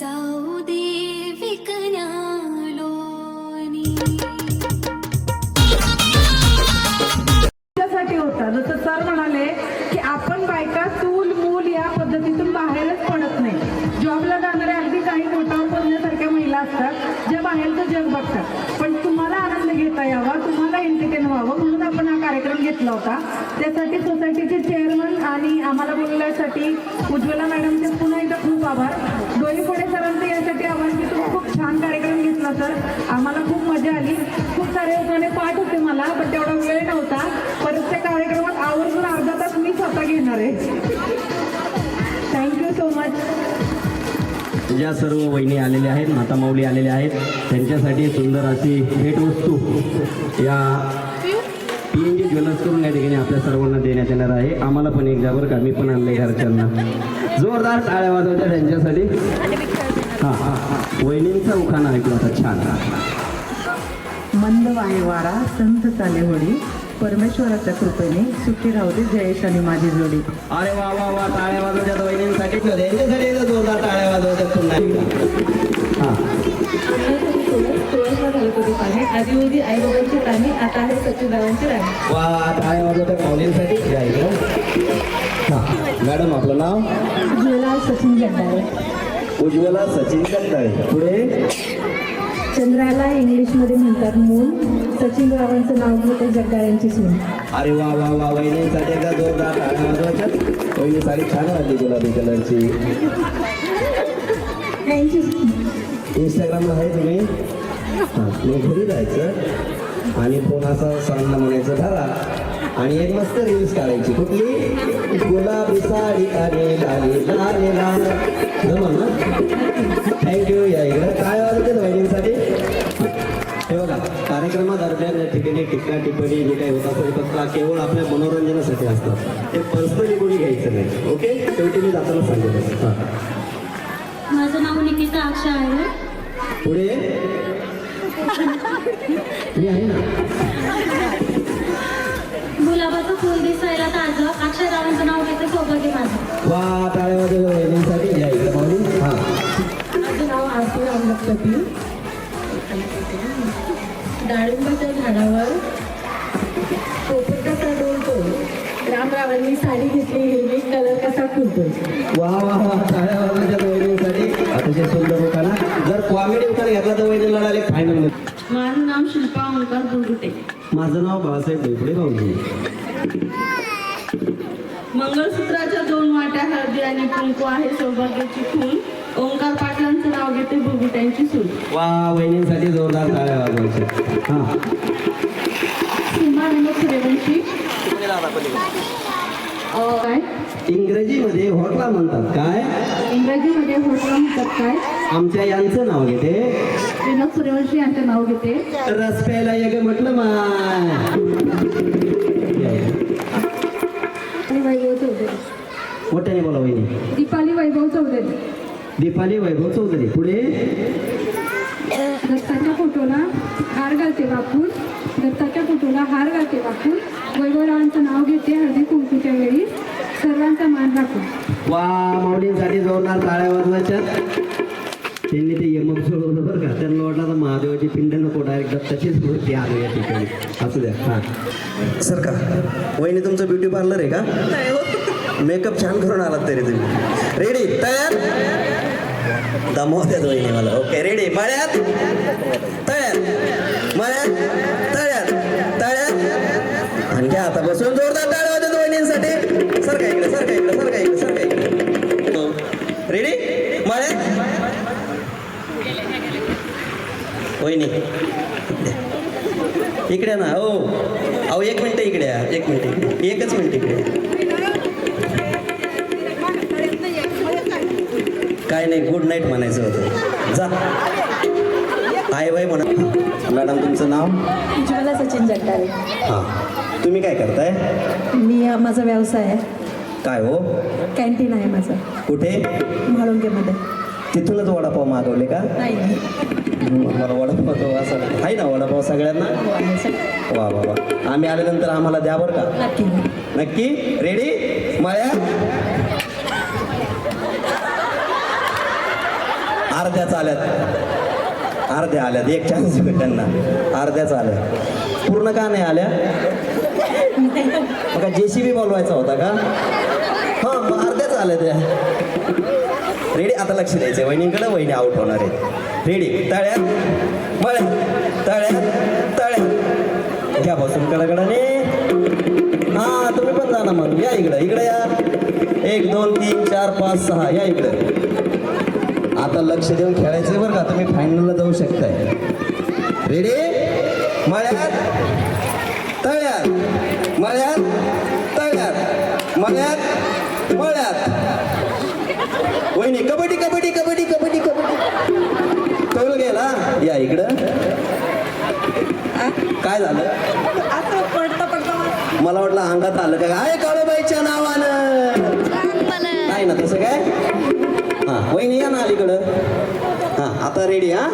जाऊ दे विकण्यालोनी त्यासाठी होता जसं सर म्हणाले की आपण बायका चूल मूल या पद्धतीतून बाहेरच पडत नाही. जॉबला जाणाऱ्या अगदी काही मोठ्यावर पडण्यासारख्या महिला असतात ज्या बाहेरचं जग बघतात. पण तुम्हाला आनंद घेता यावा, तुम्हाला एंटरटेन व्हावं म्हणून आपण हा कार्यक्रम घेतला होता. त्यासाठी सोसायटीचे चेअरमन आणि आम्हाला बोलण्यासाठी उज्ज्वला मॅडमचे पुन्हा एकदा खूप आभार. डोईफोडे सरांचे यासाठी आभार की तुम्ही खूप छान कार्यक्रम घेतला सर. आम्हाला खूप मजा आली. खूप सारे गाणे पाठ होते मला पण तेवढा वेळ नव्हता. परत त्या कार्यक्रमात आवर्जून अर्धा तास मी स्वतः घेणार आहे. Thank you so much. ज्या सर्व वहिनी आलेल्या आहेत, माता माऊली आलेल्या आहेत, त्यांच्यासाठी सुंदर अशी भेटवस्तू या PNG ज्वेलर्स करून या ठिकाणी आपल्या सर्वांना देण्यात येणार आहे. आम्हाला पण एक जाबर का मी पण आणले घरच्यांना. जोरदार टाळ्या वाजवत्या त्यांच्यासाठी. हां हां वहिनींचा उखाणा ऐकला होता छान. मंद वारा संत चाले होडी, परमेश्वराच्या कृपेने सुखी राहू दे जयेश आणि माझी जोडी. अरे वा वा वा टाळ्या वाजवत्यात वहिनींसाठी. त्यांच्यासाठी एकदा जोरदार टाळ्या वाजवत्यात पुन्हा एकदा. हां आदिवासी आई बाबांची राणी आता आहे सचिनरावांची राणी. वा टाळ्या वाजवत्या माऊलींसाठी. या इकडं. हां मॅडम आपलं नाव? उज्ज्वला सचिन जगदाळे. उज्ज्वला सचिन जगदाळे. पुढे चंद्राला इंग्लिशमध्ये म्हणतात मूल. सचिनरावांचं नाव घेते जगदाळ्यांची सून. अरे वा वा वा वहिनींसाठी एकदा जोरदार टाळ्या वाजवायच्या. वहिनी साडी छान वाटली गुलाबी कलरची. थँक्यू. इंस्टाग्रामला आहे तुम्ही? हां मग घरी जायचं आणि फोन असा सरांना म्हणायचं धरा आणि एक मस्त रील्स काढायची. कुठली? गुलाबी साडी आणि लाली लाली लाल. जमल ना? थँक्यू. या इकडं काय वाजते वहिनींसाठी. हे बघा कार्यक्रमादरम्यान या ठिकाणी टिक्का टिप्पणी जे काही होत असेल फक्त केवळ आपल्या मनोरंजनासाठी असतात. ते पर्सनली कोणी घ्यायचं नाही. ओके शेवटी मी जाताना सांगतो. हां माझं नाव निकिता अक्षा आहे. पुढे मी आहे ना. गुलाबाचं फुल दिसायला ताजं, अक्षरावांचं नाव घेते सौभाग्य माझं. वा टाळ्या वाजवल्या वहिनींसाठी. या इकडे माऊली. हां माझं नाव आरती रामलक्ष्मी. डाळिंबाच्या झाडावर पोपट कसा डोलतो, रामरावांनी साडी घेतली हिरवी कलर कसा खुलतो. वा वा वा टाळ्या वाजवल्या वहिनींसाठी. अतिशय सुंदर उखाणा. जर कॉमेडी उखाणा घेतला तर वहिनी लढाले फायनल. माझं नाव शिल्पा ओंकार बुरगुटे. माझं नाव बाळासाहेब डोईफोडे भाऊजी. मंगळसूत्राच्या 2 वाट्या हळदी आणि कुंकू आहे सौभाग्याची खून. ओंकार पाटलांचं नाव घेते बुरगुट्यांची सून. वा वहिनींसाठी जोरदार टाळ्या वाजवायच्या. हां सीमा विनोद सूर्यवंशी. काय इंग्रजीमध्ये हॉटला म्हणतात काय? इंग्रजीमध्ये होटला म्हणतात काय? आमच्या यांचं नाव घेते विनोद सूर्यवंशी यांचं नाव घेते. रस प्यायला ये ग म्हटलं माय. वैभव चौधरी. मोठ्याने बोला वहिनी. दीपाली वैभव चौधरी. दीपाली वैभव चौधरी. पुढे दत्ताच्या फोटोला हार घालते वापरून. दत्ताच्या फोटोला हार घालते वापरून. वैभवरावांचं नाव घेते हळदी कुंकूच्या वेळी. सर्वांचा मान राखून. वा माऊलींसाठी जोरदार टाळ्या वाजवायच्या. त्यांनी ते यमक सोडवलं बरं का. त्यांना वाटलं तर महादेवाची पिंड नको डायरेक्ट दत्ताचीच मूर्ती आली या ठिकाणी. असू द्या. हां सर का वहिनी तुमचं ब्युटी पार्लर आहे का? मेकअप छान करून आलात तरी तुम्ही. रेडी तयार? दमवत्यात वहिनी मला. ओके रेडी मळ्यात तळ्यात मळ्यात तळ्यात तळ्यात. आणखी आता बसून जोरदार टाळ्या वाजवतात वहिनींसाठी. सर काय इकडे सर काय इकडे सर काय इकडे सर काय इकडे. रेडी मळ्यात वहिनी इकडे ना. हो अहो 1 मिनिट इकडे या. 1 मिनिट इकडे. 1च मिनिट इकडे. काय नाही गुड नाईट म्हणायचं होतं. जा आय बाय म्हणा. मॅडम तुमचं नाव? उज्ज्वला सचिन जगदाळे. हां तुम्ही काय करताय? मी माझा व्यवसाय आहे. काय हो? कॅन्टीन आहे माझं. कुठे? म्हाळुंगेमध्ये. तिथूनच वडापाव मागवले का? नाही मला वडापाव असं आहे ना वडापाव सगळ्यांना. वा वा वा आम्ही आल्यानंतर आम्हाला द्या बरं का. नक्की नक्की. रेडी मळ्या अर्ध्याच आल्यात, अर्ध्या आल्यात, एक चान्स देऊ त्यांना. अर्ध्याच आल्या, पूर्ण का नाही आल्या? मग JCB बोलवायचा होता का? हा, मग अर्ध्याच आल्या त्या. रेडी, आता लक्ष द्यायचं वहिनीकडे. वहिनी आउट होणार आहेत. रेडी, तळ्यात मळ्यात, तळ्यात तळ्यात. घ्या बसून कडकडाने. हा, तुम्ही पण जा ना मग. या इकडं, इकडे या. 1 2 3 4 5 6 या इकडे. आता लक्ष देऊन खेळायचंय बरं का. तुम्ही फायनलला जाऊ शकताय. रेडी, मळ्यात तळ्यात, मळ्यात तळ्यात, मळ्यात मळ्यात. वहिनी कबड्डी कबड्डी कबड्डी कबड्डी कबड्डी. कळून गेला. या इकडं. काय झालं? मला वाटलं अंगात आलं काय. आहे काळूबाईच्या नावानं. नाही ना तसं काय. हा, वहिनी या ना अलीकडं. हा, आता रेडी. हा,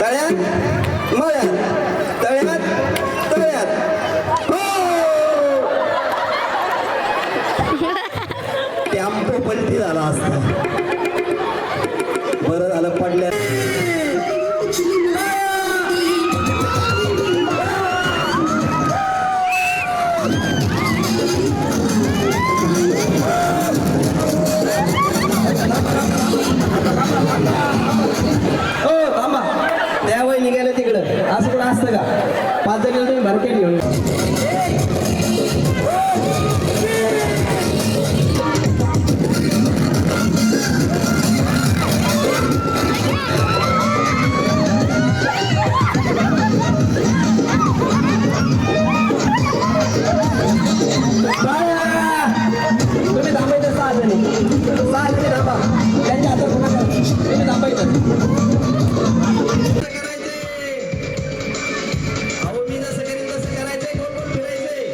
तळ्यात मळ्यात, तळ्यात तळ्यात. हो, टॅम्पो पलटी झाला असता. बरं झालं पडल्या. थांबा, त्या वहिनी गेल्या तिकडं. असं कुठं असतं का? 5 जण तुम्ही भरके घेऊन. तुम्ही थांबायचं 6 जणी. 6 जणी थांबा. त्यांच्या हातात नका. तुम्ही थांबायचं. अहो, मी जसं करीन तसं करायचंय. गोल गोल फिरायचंय.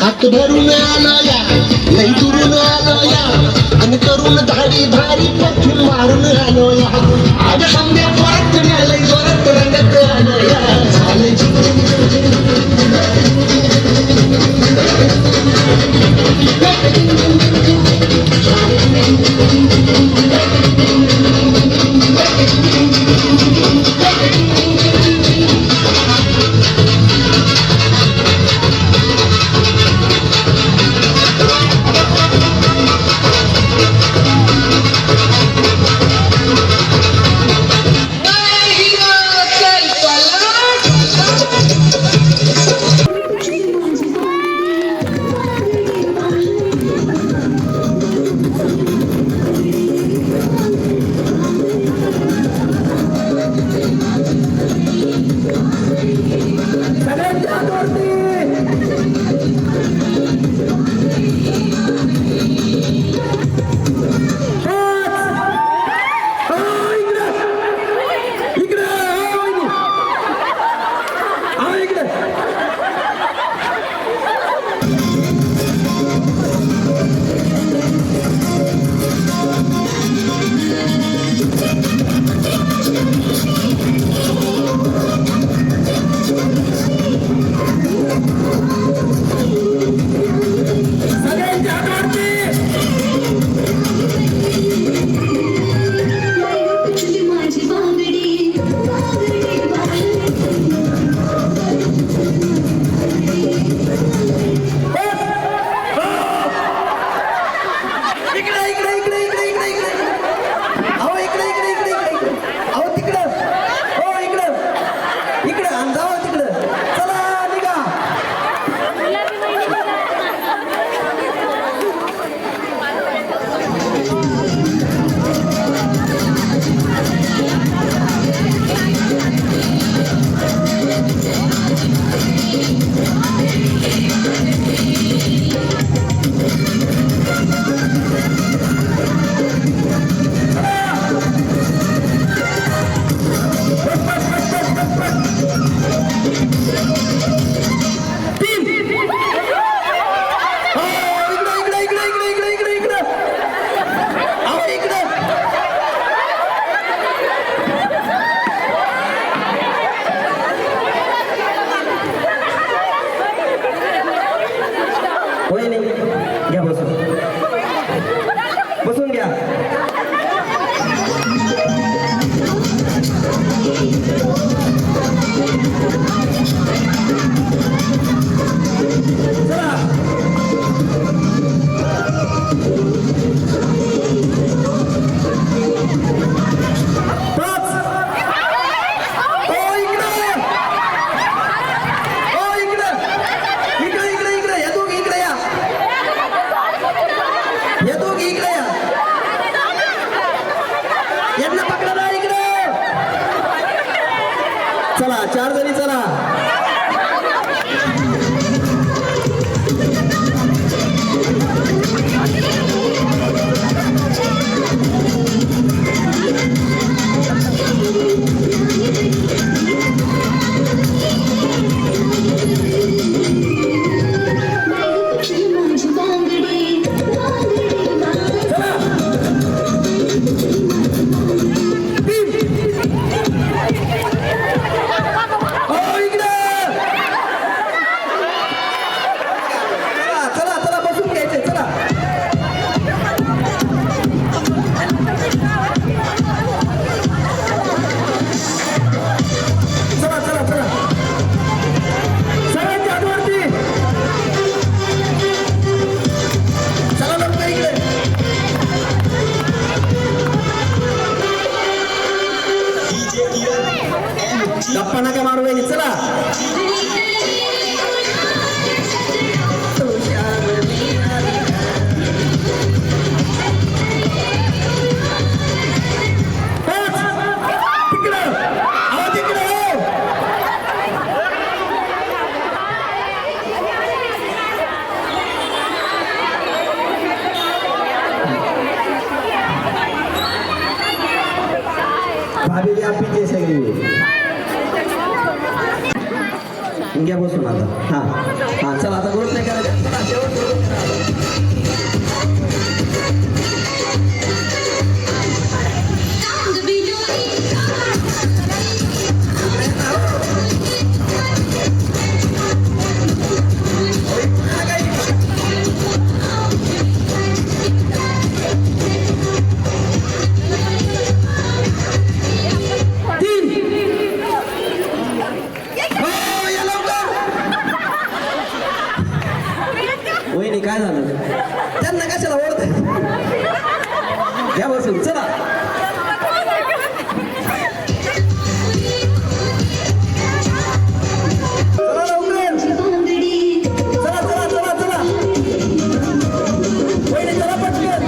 हात भरून आलो या, लई दुरून आलो या, आणि करून धाडी भारी पथून मारून आलो या. आज समजा परत लई जोरात रंगत चला 4 जणी चला. गप्पा नका मारू वहिनी चला. भाभी आप पीछे सगळी घ्या बसून आता. हा हा चला आता ग्रुप नाही करायचं. वहिनी काय झालं त्यांना कशाला ओळखत घ्या बसून चला. चला चला चला चला वहिनी चला पटकन.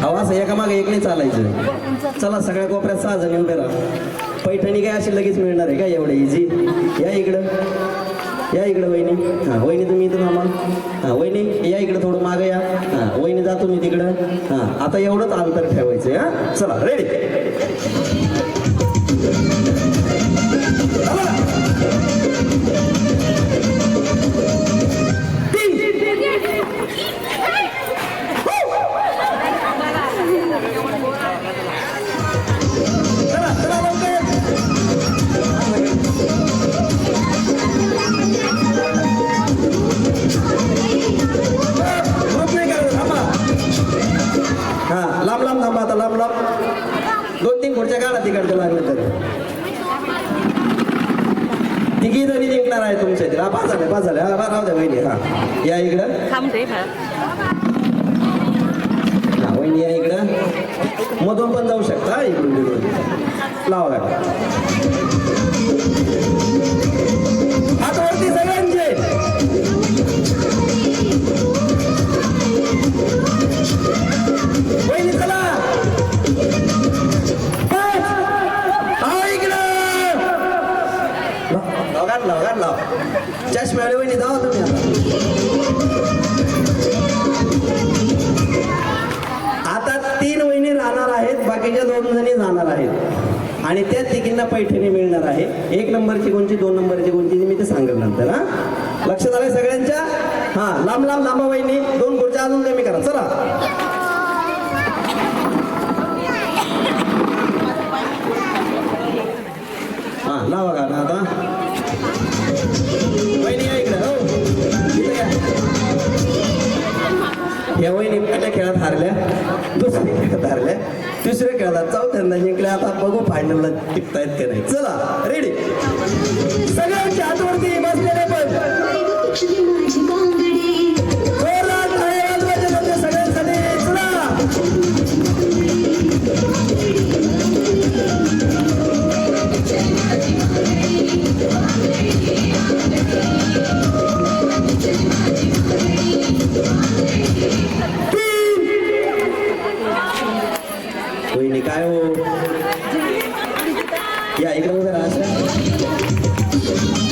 आवाज एका मागे एक नाही चालायचं. चला सगळ्या कोपऱ्यात 6 जणी उभे राहा. पैठणी काय अशी लगेच मिळणार आहे का एवढं इझी. या इकडं या इकडं वहिनी. हां वहिनी तुम्ही इथं थांबा. हां वहिनी या इकडं थोडं मागं या. हां वहिनी जा तुम्ही तिकडं. हां आता एवढंच अंतर ठेवायचं. हां चला रेडी. हा लांब लांब थांबा आता लांब लांब. 2-3 खुर्च्या काढा तिकडच्या लागलं तर. तिघी जणी जिंकणार आहे तुमच्या इथे. 5 झाले 5 झाले. हा राहू द्या वहिनी. हा या इकडं. हा वहिनी या इकडं. मधून पण जाऊ शकता इकडून तिकडून. लावा गाडी हातवरती सगळ्यांचे. वहिनी चला. लाव चष्म्यावाले वहिनी जावा तुम्ही आता 3 वहिनी राहणार आहेत. बाकीच्या 2 जणी जाणार आहेत आणि त्या तिघींना पैठणी मिळणार आहे. 1 नंबरची कोणची 2 नंबरची कोणची मी ते सांगेल नंतर. हा लक्षात आलंय सगळ्यांच्या. हा लांब लांब लांबा वहिनी. 2 खुर्च्या अजून कमी करा. चला हा लावा का आता वहिनी या इकडे. हो या वहिनी पहिल्या खेळात हारल्या, दुसऱ्या खेळात हारल्या, तिसऱ्या खेळात 4थ्यांदा जिंकल्या. आता बघू फायनलला टिकतायत का नाही. चला रेडी. सगळ्यांच्या हातवरती बसलेले पण सगळ्यांसाठी. चला जरा असं